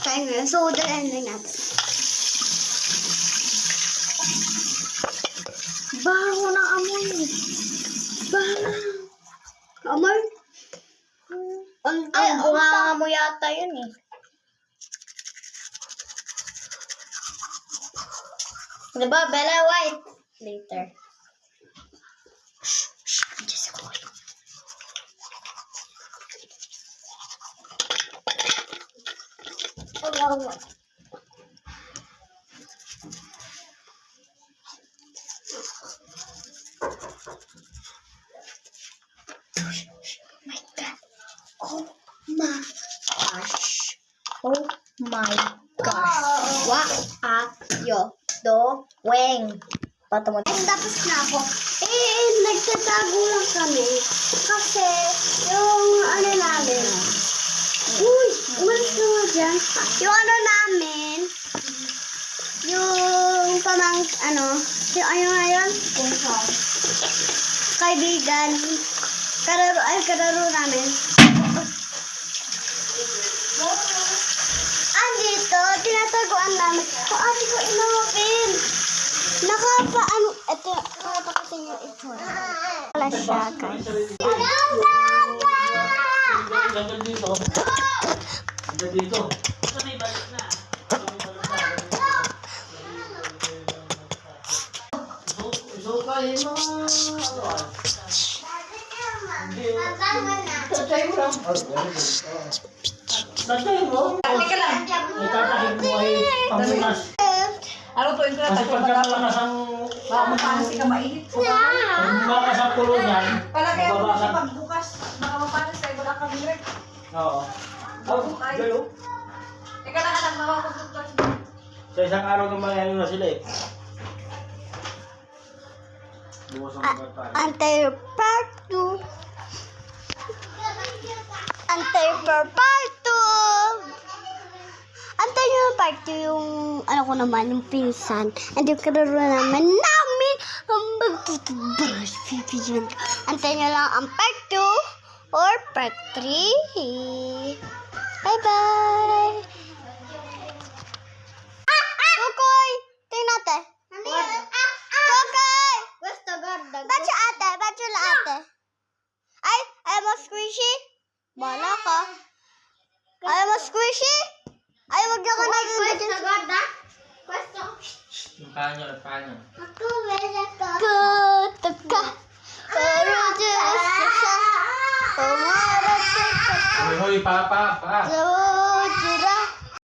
Try mo yun. So, dalayan lang natin. Baho ng amoy. Baho. Amoy? Ang bunga mo yata yun eh. Diba, Bella White? Later. Just go. Oh, Oh my gosh. What are you doing? Patungod. Ay, tapos na ako. Nagtatago lang kami. Kasi, yung ano namin. Uy, umalis ka nga dyan. Yung ano namin, yung yung nga yun? Kaibigan. Kararo namin. Andito, tinataguan namin. Kung ate ko inopen. Ito, nakapakasin yung ito. Wala siya, guys. Hanggang dito. Hanggang dito. Isukahin mo. Tatay mo lang. Tatay mo? Teka lang. Itatahid mo ay pamunas. Ano to yung Kasi pagkakalakas ang... Mapapansi ka mainit. Pag bumakas ang kulungan, Pala kaya kung mababasag. pagbukas, baka mapapansi tayo wala kang mirror. Oo. Oh, galo. Teka lang anak, mapapagbukas. Sa isang araw naman ano na sila eh. Bukas ang pagkatayo. Antay part 2. Antay for part 2. Antay nyo yung part 2 yung ano ko naman, yung pinsan. And yung kararo naman namin ang magtutubrush. Antay nyo lang ang part 2 or part 3. Bye-bye! Kukoy! Tingnan natin. Kukoy! Ba't yung ate? Ba't yung ate? Ay, ayaw mo squishy? Bala ka. Ayaw mo squishy? Ay, wag na ka nag-squishy. Yung panyo, yung panyo. Kutok ka. Pero Diyos sa umarating ka. Hoy, hoy, pa. So,